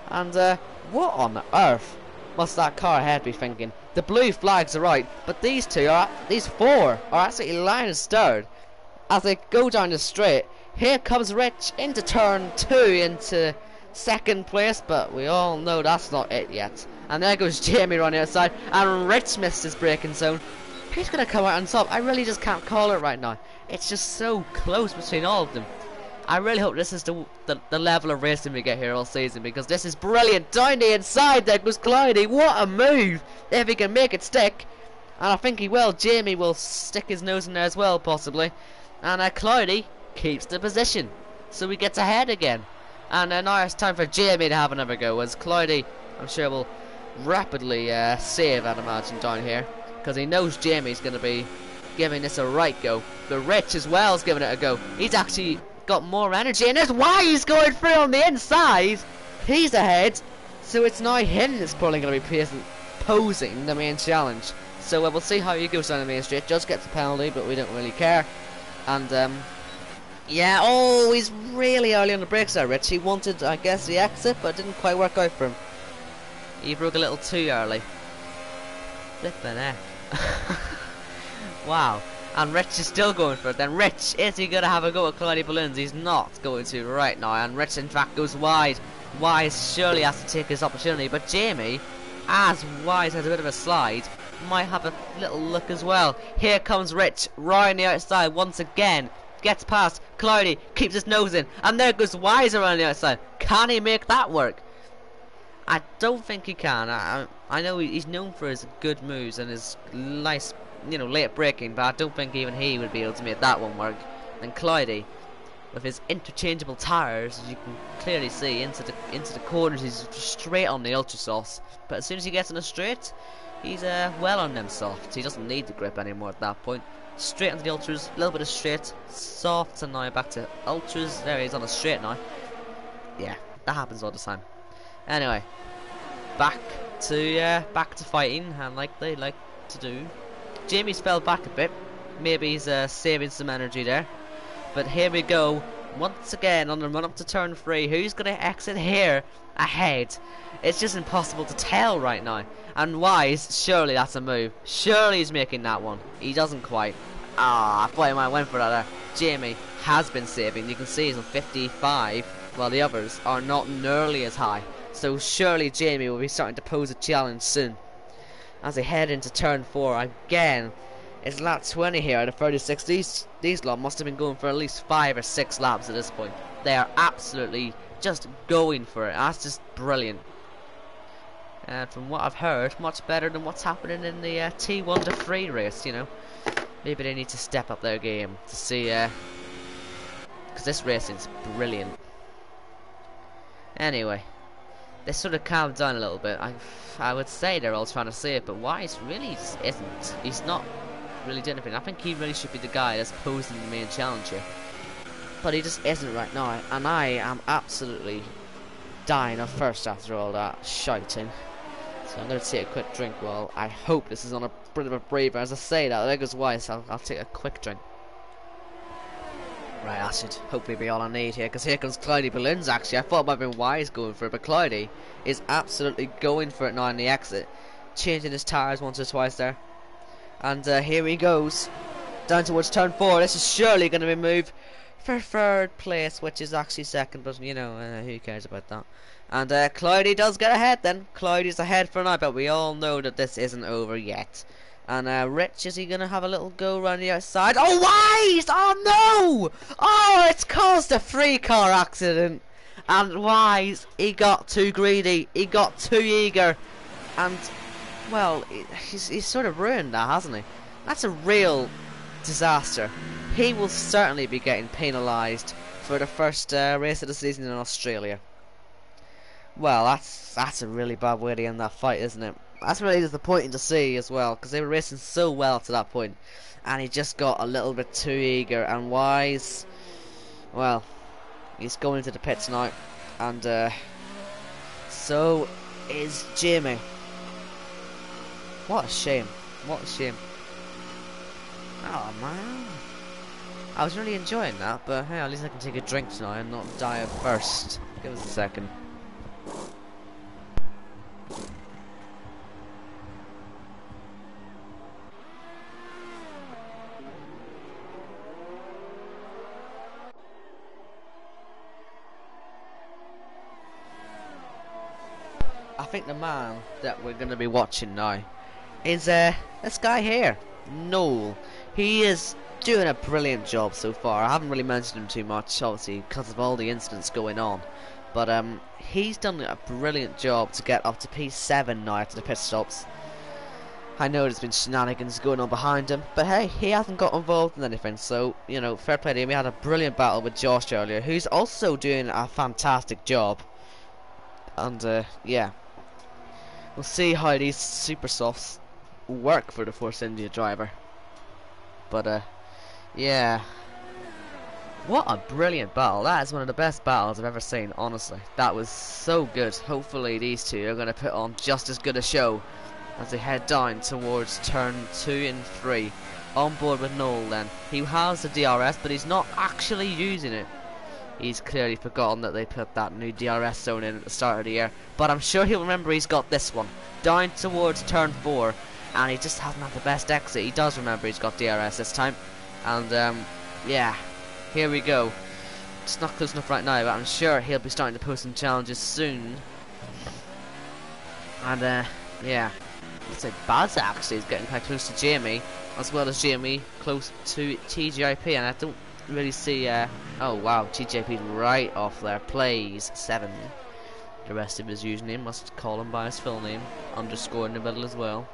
And what on earth must that car ahead be thinking? The blue flags are out, but these four are absolutely lying stirred as they go down the straight. Here comes Rich into turn 2 into second place, but we all know that's not it yet. And there goes Jamie on the outside, and Rich missed his braking zone. Who's going to come out on top? I really just can't call it right now. It's just so close between all of them. I really hope this is the level of racing we get here all season, because this is brilliant. Down the inside there goes Cloudy. What a move! If he can make it stick. And I think he will. Jamie will stick his nose in there as well, possibly. And Cloudy keeps the position. So he gets ahead again. And now it's time for Jamie to have another go, as Cloudy, I'm sure, will rapidly save, I'd imagine, down here. Because he knows Jamie's going to be giving this a right go. But Rich as well is giving it a go. He's actually got more energy, and there's Wise going through on the inside. He's ahead. So it's now him that's probably going to be posing the main challenge. So we'll see how he goes down the main straight. Just gets a penalty, but we don't really care. And yeah, oh, he's really early on the brakes there, Rich. He wanted, I guess, the exit, but it didn't quite work out for him. He broke a little too early. Flippin' heck. Wow. And Rich is still going for it. Then Rich, is he going to have a go at Cloudy Balloons? He's not going to right now. And Rich, in fact, goes wide. Wise surely has to take his opportunity. But Jamie, as Wise has a bit of a slide, might have a little look as well. Here comes Rich, round the outside once again. Gets past Cloudy, keeps his nose in. And there goes Wise around the outside. Can he make that work? I don't think he can. I know he's known for his good moves and his nice, late braking, but I don't think even he would be able to make that one work. And Cloudy, with his interchangeable tires, as you can clearly see, into the corners, he's straight on the ultra softs. But as soon as he gets on the straight, he's well on them softs. He doesn't need the grip anymore at that point. Straight onto the ultras, a little bit of straight, softs, and now back to ultras. There he's on a straight now. Yeah, that happens all the time. Anyway, back to fighting, and like they like to do. Jamie's fell back a bit. Maybe he's saving some energy there. But here we go, once again on the run up to turn 3. Who's going to exit here ahead? It's just impossible to tell right now. And Wise, surely that's a move. Surely he's making that one. He doesn't quite. I thought he might have went for that there. Jamie has been saving. You can see he's on 55, while the others are not nearly as high. So surely Jamie will be starting to pose a challenge soon. As they head into turn 4 again. It's lap 20 here out of 36. These lot must have been going for at least 5 or 6 laps at this point. They are absolutely just going for it. That's just brilliant. And from what I've heard, much better than what's happening in the T1 to 3 race, Maybe they need to step up their game to see, because this racing's brilliant. Anyway, they sort of calmed down a little bit. I would say they're all trying to say it, but Wise really isn't. He's not really do anything. I think he really should be the guy that's posing the main challenge here. But he just isn't right now, and I am absolutely dying of thirst after all that shouting. So I'm going to take a quick drink. Well, I hope this is on a bit of a breather. As I say that, there goes wise. I'll take a quick drink. Right, that should hopefully be all I need here, because here comes Cloudy Balloons actually. I thought it might have been Wise going for it, but Cloudy is absolutely going for it now in the exit. Changing his tyres once or twice there. And here he goes. Down towards turn 4. This is surely going to be moved for third place, which is actually second, but you know, who cares about that. And Cloudy does get ahead then. Cloudy's ahead for now, but we all know that this isn't over yet. And Rich, is he going to have a little go around the outside? Oh, Wise! Oh, no! Oh, it's caused a 3-car accident. And Wise, he got too greedy. He got too eager. And, well, he's sort of ruined that, hasn't he? That's a real disaster. He will certainly be getting penalised for the first race of the season in Australia. Well, that's a really bad way to end that fight, isn't it? That's really disappointing to see as well, because they were racing so well to that point, and he just got a little bit too eager. And Wise, well, he's going into the pits now, and so is Jamie. What a shame! What a shame! Oh man, I was really enjoying that, but hey, at least I can take a drink now and not die of thirst. Give us a second. I think the man that we're going to be watching now is this guy here, Noel. He is doing a brilliant job so far. I haven't really mentioned him too much, obviously, because of all the incidents going on. But he's done a brilliant job to get up to P7 now after the pit stops. I know there's been shenanigans going on behind him, but hey, he hasn't got involved in anything. So, you know, fair play to him. We had a brilliant battle with Josh earlier, who's also doing a fantastic job. And yeah. We'll see how these super softs work for the Force India driver. But yeah. What a brilliant battle. That is one of the best battles I've ever seen, honestly. That was so good. Hopefully these two are going to put on just as good a show as they head down towards turn 2 and 3. On board with Noel then. He has the DRS, but he's not actually using it. He's clearly forgotten that they put that new DRS zone in at the start of the year. But I'm sure he'll remember he's got this one. Down towards turn 4. And he just hasn't had the best exit. He does remember he's got DRS this time. And yeah. Here we go. It's not close enough right now, but I'm sure he'll be starting to post some challenges soon. And yeah. Looks like Baz actually is getting quite close to Jamie. As well as Jamie close to TGIP. And I don't really see oh wow, TJP right off there, plays 7. The rest of his username, must call him by his full name, underscore in the middle as well.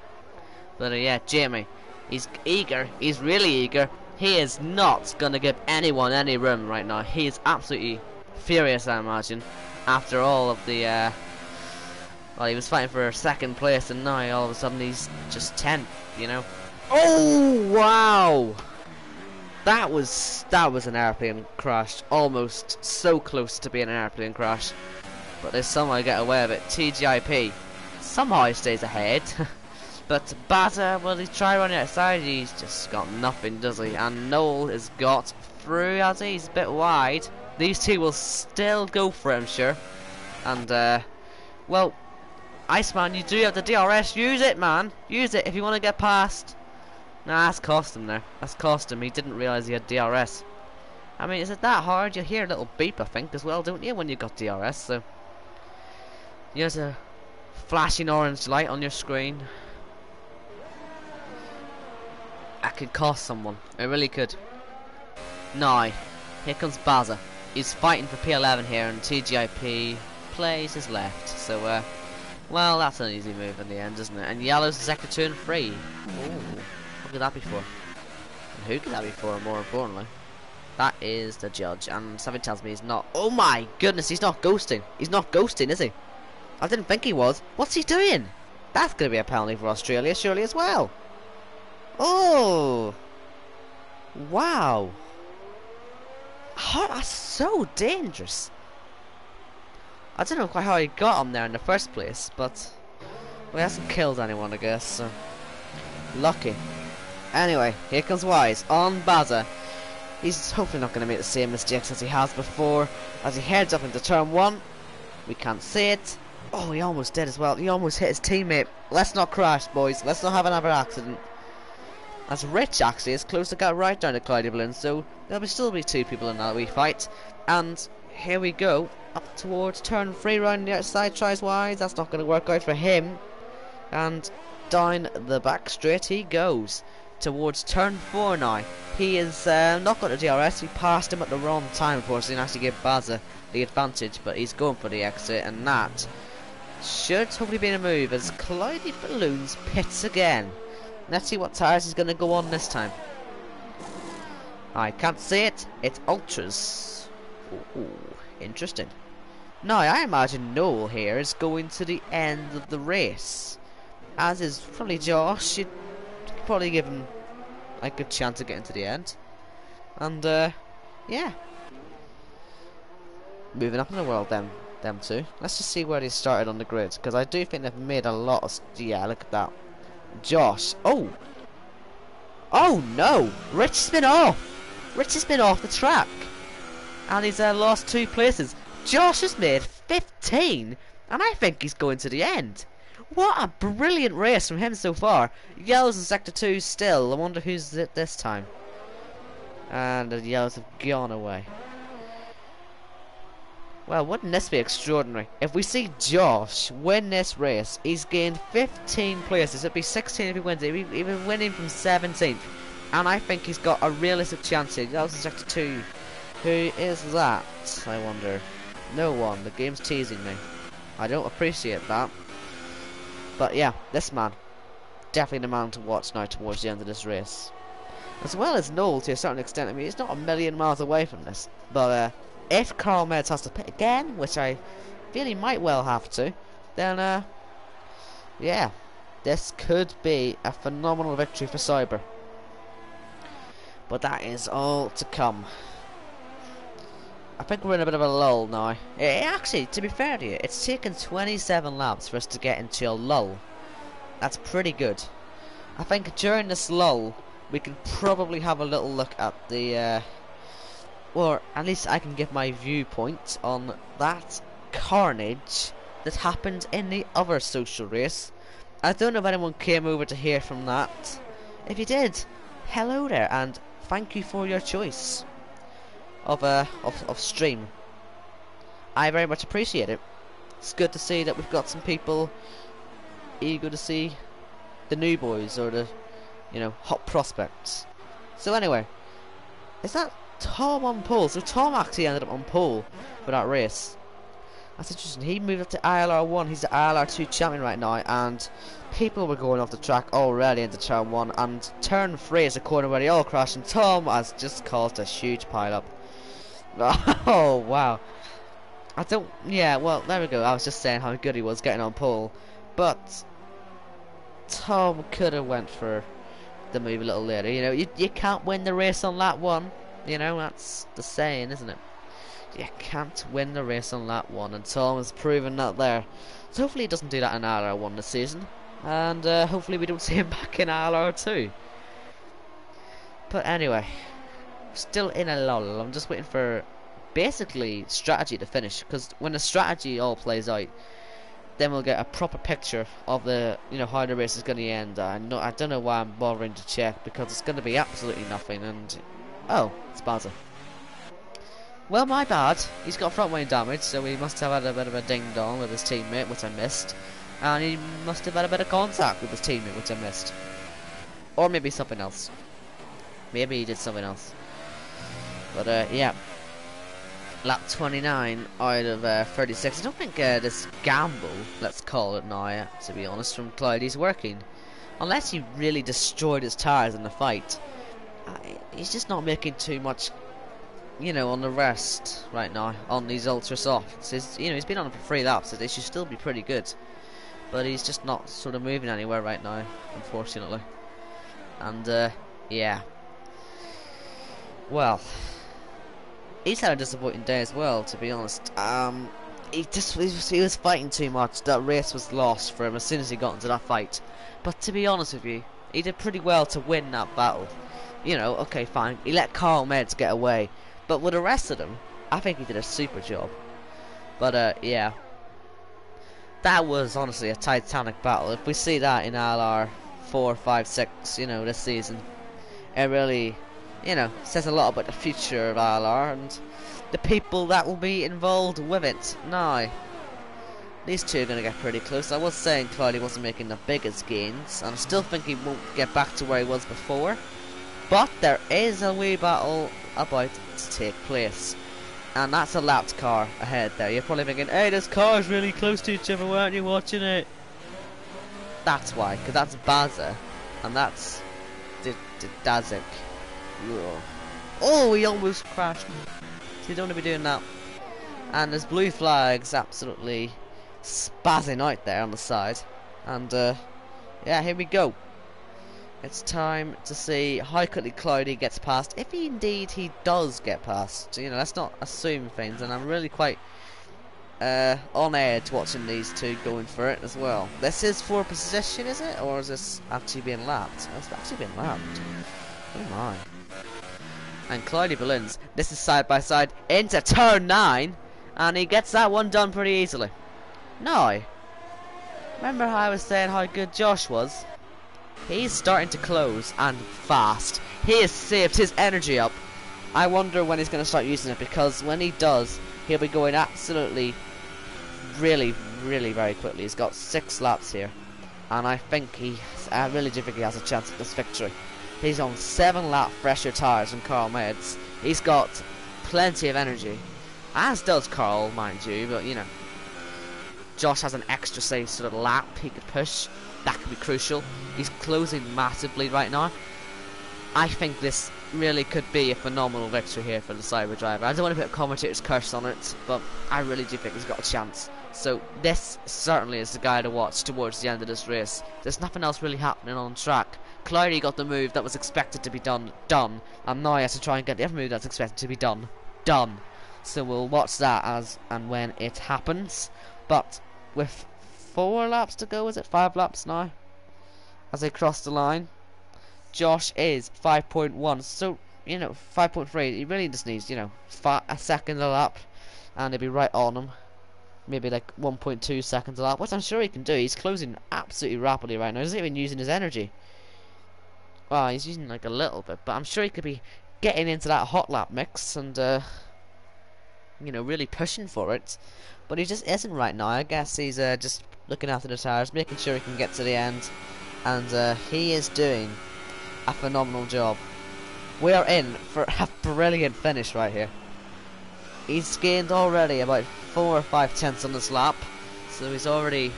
But yeah, Jamie, he's eager, he's really eager. He is not gonna give anyone any room right now. He is absolutely furious, I imagine, after all of the well, he was fighting for second place and now all of a sudden he's just 10th, you know. Oh wow! That was an airplane crash, almost so close to being an airplane crash, but they somehow get away with it. TGIP somehow stays ahead, but Bata, well, he's trying on the outside, he's just got nothing, does he? And Noel has got through, has he? He's a bit wide. These two will still go for it, I'm sure. And well, Iceman, you do have the DRS. Use it, man. Use it if you want to get past. Nah, that's cost him there. That's cost him. He didn't realise he had DRS. I mean, is it that hard? You hear a little beep, I think, as well, don't you, when you got DRS? So there's a flashing orange light on your screen. That could cost someone. It really could. Now, here comes Baza. He's fighting for P11 here, and TGIP plays his left. So, well, that's an easy move in the end, isn't it? And yellow's the sector 2 and 3. Ooh. What could that be for? And who could that be for, more importantly? That is the judge, and something tells me he's not. Oh my goodness, he's not ghosting. He's not ghosting, is he? I didn't think he was. What's he doing? That's going to be a penalty for Australia, surely, as well. Oh! Wow! Oh, that's so dangerous. I don't know quite how he got on there in the first place, but well, he hasn't killed anyone, I guess, so lucky. Anyway, here comes Wise on Baza. He's hopefully not going to make the same mistakes as he has before. As he heads up into turn 1, we can't see it. Oh, he almost did as well. He almost hit his teammate. Let's not crash, boys. Let's not have another accident. As Rich actually is close to get right down to Clyde Balloon, so there'll still be 2 people in that wee fight. And here we go, up towards turn 3 round the outside, tries Wise. That's not going to work out for him. And down the back straight he goes towards turn 4 now. He is not got the DRS. He passed him at the wrong time, of course, so he can actually give Baza the advantage, but he's going for the exit, and that should hopefully be a move as Cloudy Balloons pits again. Let's see what tyres he's going to go on this time. I can't see it. It's Ultras. Ooh, interesting. Now, I imagine Noel here is going to the end of the race. As is probably Josh. You'd probably give him a good chance of getting to the end. And, yeah. Moving up in the world, them 2. Let's just see where they started on the grid, because I do think they've made a lot of... Yeah, look at that. Josh. Oh! Oh no! Rich has been off! Rich has been off the track. And he's lost 2 places. Josh has made 15, and I think he's going to the end. What a brilliant race from him so far. Yellows in sector 2 still. I wonder who's it this time. And the yellows have gone away. Well, wouldn't this be extraordinary? If we see Josh win this race, he's gained 15 places. It'd be 16 if he wins it. He'd be winning from 17th. And I think he's got a realistic chance here. That was in sector 2. Who is that, I wonder? No one. The game's teasing me. I don't appreciate that. But yeah, this man. Definitely the man to watch now towards the end of this race. As well as Noel to a certain extent. I mean, he's not a million miles away from this. But, if Carl Meds has to pit again, which I feel he might well have to, then, yeah, this could be a phenomenal victory for Cyber. But that is all to come. I think we're in a bit of a lull now. Actually, to be fair to you, it's taken 27 laps for us to get into a lull. That's pretty good. I think during this lull, we can probably have a little look at the... or at least I can give my viewpoint on that carnage that happened in the other social race. I don't know if anyone came over to hear from that. If you did, hello there, and thank you for your choice of stream. I very much appreciate it. It's good to see that we've got some people eager to see the new boys or the, you know, hot prospects. So anyway, is that Tom on pole? So Tom actually ended up on pole for that race. That's interesting. He moved up to ILR 1. He's the ILR 2 champion right now, and people were going off the track already into turn 1, and turn 3 is the corner where they all crashed, and Tom has just caused a huge pile up. Oh wow. I don't... Yeah, well, there we go. I was just saying how good he was getting on pole, but Tom could have went for the move a little later. You know, you can't win the race on lap 1. You know, that's the saying, isn't it? You can't win the race on lap 1, and Tom has proven that there. So hopefully he doesn't do that in ILR 1 this season, and hopefully we don't see him back in ILR 2. But anyway, still in a lull. I'm just waiting for basically strategy to finish, because when the strategy all plays out, then we'll get a proper picture of the, you know, how the race is going to end. I don't know why I'm bothering to check, because it's going to be absolutely nothing. And oh, it's Baza. Well, my bad. He's got front wing damage, so he must have had a bit of a ding dong with his teammate, which I missed, and he must have had a bit of contact with his teammate, which I missed, or maybe something else. Maybe he did something else. But yeah, lap 29 out of 36. I don't think this gamble, let's call it now, to be honest, from Cloudy's working, unless he really destroyed his tyres in the fight. He's just not making too much, you know, on the rest right now on these ultra softs. You know, he's been on it for 3 laps, so they should still be pretty good, but he's just not sort of moving anywhere right now, unfortunately. And yeah, well, he's had a disappointing day as well, to be honest. He was fighting too much. That race was lost for him as soon as he got into that fight. But to be honest with you, he did pretty well to win that battle. You know, okay, fine. He let Carl Meds get away, but with the rest of them, I think he did a super job. But yeah, that was honestly a titanic battle. If we see that in ILR 4, 5, 6, you know, this season, it really, you know, says a lot about the future of ILR and the people that will be involved with it. Now, these two are going to get pretty close. I was saying Cloudy wasn't making the biggest gains, and I still think he won't get back to where he was before. But there is a wee battle about to take place, and that's a lapped car ahead there. You're probably thinking, hey, this car's really close to each other, why aren't you watching it? That's why, because that's Baza, and that's Dazik. Oh, he almost crashed. So you don't want to be doing that. And there's blue flags absolutely spazzing out there on the side. And yeah, here we go. It's time to see how quickly Cloudy gets past, if he does get past. You know, let's not assume things, and I'm really quite on edge watching these two going for it as well. This is for position, is it? Or is this actually being lapped? Oh, it's actually being lapped. Oh my. And Cloudy balloons. This is side by side into turn 9, and he gets that one done pretty easily. Now, remember how I was saying how good Josh was? He's starting to close, and fast. He has saved his energy up. I wonder when he's going to start using it, because when he does, he'll be going absolutely, really very quickly. He's got 6 laps here, and I really do think he has a chance at this victory. He's on 7 lap fresher tyres than Carl Meds. He's got plenty of energy, as does Carl, mind you, but you know, Josh has an extra say sort of lap he could push. That could be crucial. He's closing massively right now. I think this really could be a phenomenal victory here for the Cyber driver. I don't want to put a commentator's curse on it, but I really do think he's got a chance. So this certainly is the guy to watch towards the end of this race. There's nothing else really happening on track. Cloudy got the move that was expected to be done, and now he has to try and get the other move that's expected to be done. So we'll watch that as and when it happens. But with 4 laps to go, is it 5 laps now? As they cross the line, Josh is 5.1, so you know 5.3. He really just needs, you know, a second a lap, and he'll be right on him. Maybe like 1.2 seconds a lap, which I'm sure he can do. He's closing absolutely rapidly right now. He's not even using his energy. Well, he's using like a little bit, but I'm sure he could be getting into that hot lap mix and you know, really pushing for it. But he just isn't right now. I guess he's just looking after the tires, making sure he can get to the end, and he is doing a phenomenal job. We are in for a brilliant finish right here. He's gained already about 4 or 5 tenths on this lap, so he's already,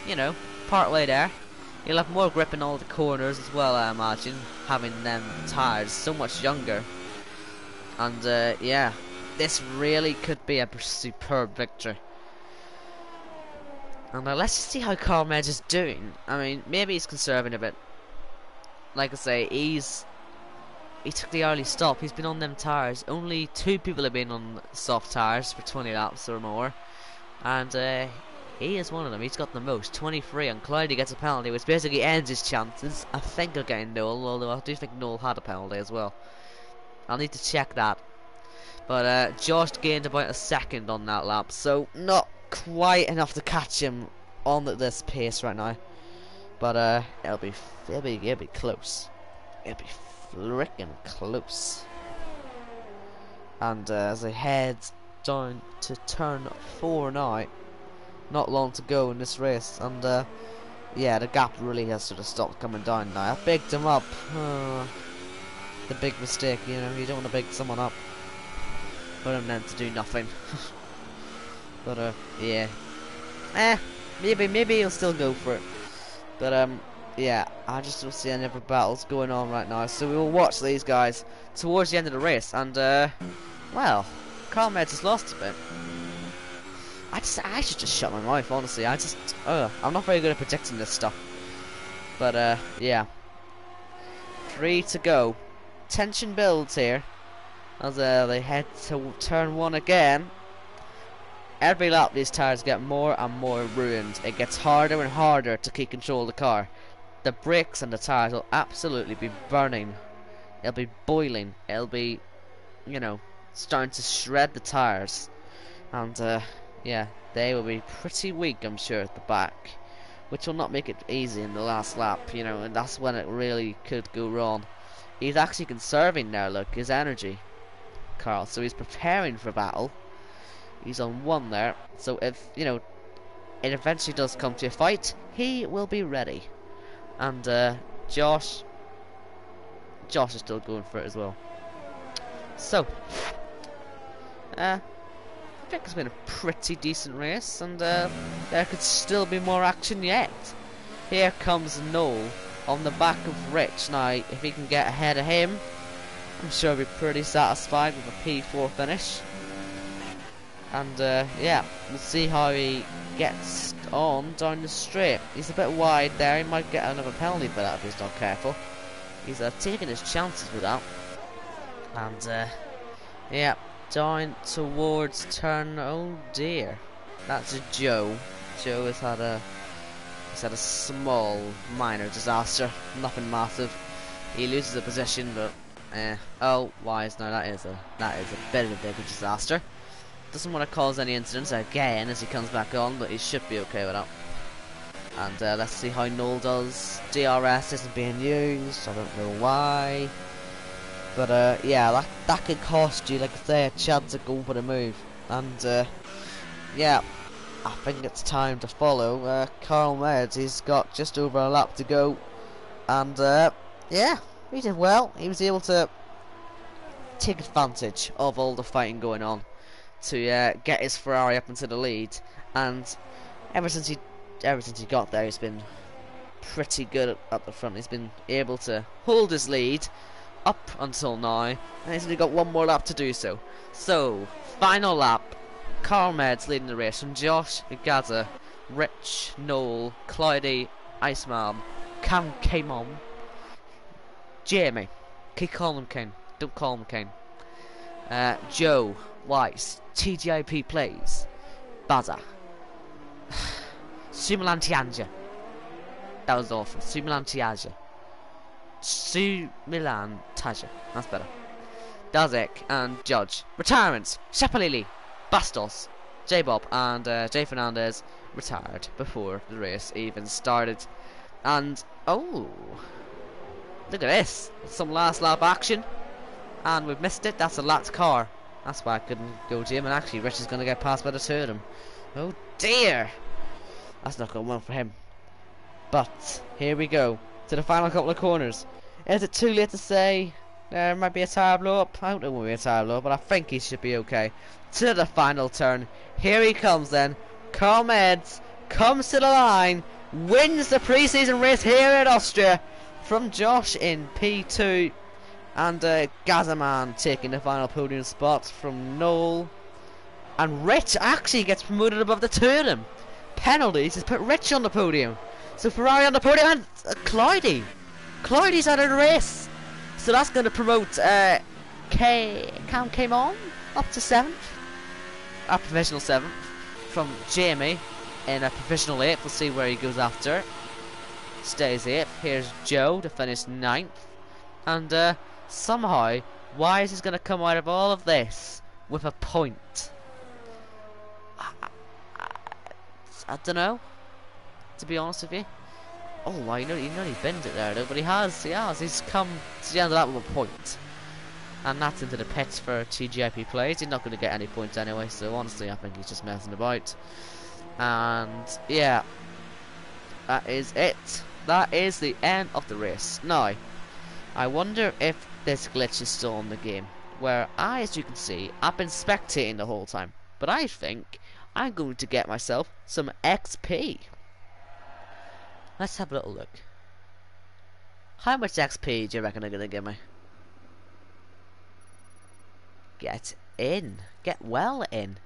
you know, part way there. He'll have more grip in all the corners as well, I imagine, having them tires so much younger. And yeah, this really could be a superb victory. And let's just see how Carl Medge is doing. I mean, maybe he's conserving a bit. Like I say, he took the early stop. He's been on them tires. Only 2 people have been on soft tires for 20 laps or more, and he is one of them. He's got the most, 23, and Cloudy gets a penalty, which basically ends his chances, I think, of getting Noel, although I do think Noel had a penalty as well. I'll need to check that. But Josh gained about a second on that lap, so not quite enough to catch him on this pace right now. But it'll be close. It'll be freaking close. And as they head down to turn 4 now, not long to go in this race, and yeah, the gap really has sort of stopped coming down now. I bigged him up. The big mistake, you know, you don't want to big someone up, put him then to do nothing. But yeah, maybe he'll still go for it. But yeah, I just don't see any other battles going on right now, so we will watch these guys towards the end of the race. And well, Carl Medge has lost a bit. I should just shut my mouth, honestly. I'm not very good at predicting this stuff. But yeah, 3 to go. Tension builds here as they head to turn 1 again. Every lap these tyres get more and more ruined. It gets harder and harder to keep control of the car. The brakes and the tyres will absolutely be burning. It'll be boiling. It'll be, you know, starting to shred the tyres. And yeah, they will be pretty weak, I'm sure, at the back, which will not make it easy in the last lap, you know, and that's when it really could go wrong. He's actually conserving now, look, his energy, Carl, so he's preparing for battle. He's on 1 there, so if, you know, it eventually does come to a fight, he will be ready. And Josh is still going for it as well. So I think it's been a pretty decent race, and there could still be more action yet. Here comes Noel on the back of Rich. Now, if he can get ahead of him, I'm sure he'll be pretty satisfied with a P4 finish. And yeah, we'll see how he gets on down the straight. He's a bit wide there. He might get another penalty for that if he's not careful. He's taking his chances with that. And yeah, down towards turn. Oh dear, that's a Joe. Joe has had a small, minor disaster. Nothing massive. He loses a position, but oh, wise now. That is a bit of a bigger disaster. Doesn't want to cause any incidents again as he comes back on, but he should be okay with that. And let's see how Noel does. DRS isn't being used. I don't know why. But yeah, that could cost you, like I say, a chance to go for the move. And yeah, I think it's time to follow Carl Meds. He's got just over a lap to go. And yeah, he did well. He was able to take advantage of all the fighting going on to get his Ferrari up into the lead. And ever since he got there, he's been pretty good at the front. He's been able to hold his lead up until now, and he's only got 1 more lap to do so. So, final lap. Carl Meds leading the race from Josh, Gaza, Rich, Noel, Cloudy, Iceman, Cam Kamon, Jamie. Keep calling him Kane. Don't call him Kane. Joe, Weiss, TGIP Plays, Baza, Sumilantianja. That was awful. Sumilantianja. Sumilantianja. That's better. Dazek and Judge. Retirements. Shapalili, Bastos, J-Bob and Jay Fernandez retired before the race even started. And oh, look at this. Some last lap action. And we've missed it. That's a lapped car. That's why I couldn't go to him. And actually, Rich is going to get passed by the 2 of them. Oh dear. That's not going well for him. But here we go to the final couple of corners. Is it too late to say there might be a tyre blow up? I don't know when we a tyre blow up, but I think he should be okay. To the final turn. Here he comes then. Carl Meds comes to the line. Wins the pre-season race here in Austria from Josh in P2. And Gazaman taking the final podium spot from Noel. And Rich actually gets promoted above the 2 of them. Penalties has put Rich on the podium. So Ferrari on the podium and Cloudy. Cloudy's out of the race. So that's going to promote Cam came on up to 7th. A provisional 7th. From Jamie in a provisional 8th. We'll see where he goes after. Stays 8th. Here's Joe to finish 9th. And somehow, Wise is going to come out of all of this with a point. I don't know, to be honest with you. Oh, well, you know he binned it there though, but he has. He's come to the end of that with a point. And that's into the pits for TGIP Plays. He's not going to get any points anyway, so honestly I think he's just messing about. And yeah, that is it. That is the end of the race. Now, I wonder if this glitch is still in the game, where as you can see, I've been spectating the whole time, but I think I'm going to get myself some XP. Let's have a little look. How much XP do you reckon they're going to give me? Get in. Get well in.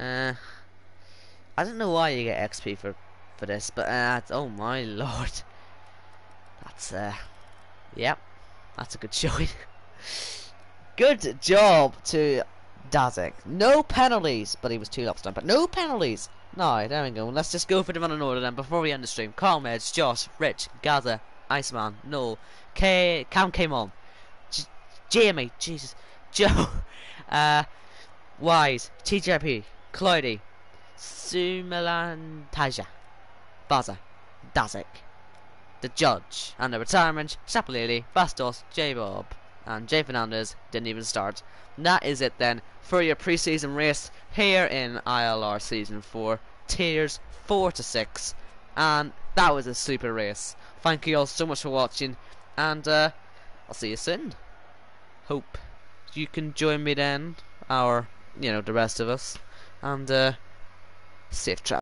I don't know why you get XP for this, but oh my lord. That's Yep, that's a good showing. Good job to Dazik. No penalties, but he was 2 laps down. But no penalties. No, there we go. Let's just go for the run in order then before we end the stream. Calm Edge, Josh, Rich, Gaza, Iceman, Noel, Cam came on, Jamie, Jesus, Joe, Wise, TJP, Cloudy, Sumalantaja, Baza, Dazik, the Judge, and the retirement, Sapalili, Bastos, J-Bob, and Jay Fernandez didn't even start. And that is it then for your pre-season race here in ILR Season 4, Tiers 4 to 6, and that was a super race. Thank you all so much for watching, and I'll see you soon. Hope you can join me then, or, you know, the rest of us, and safe travel.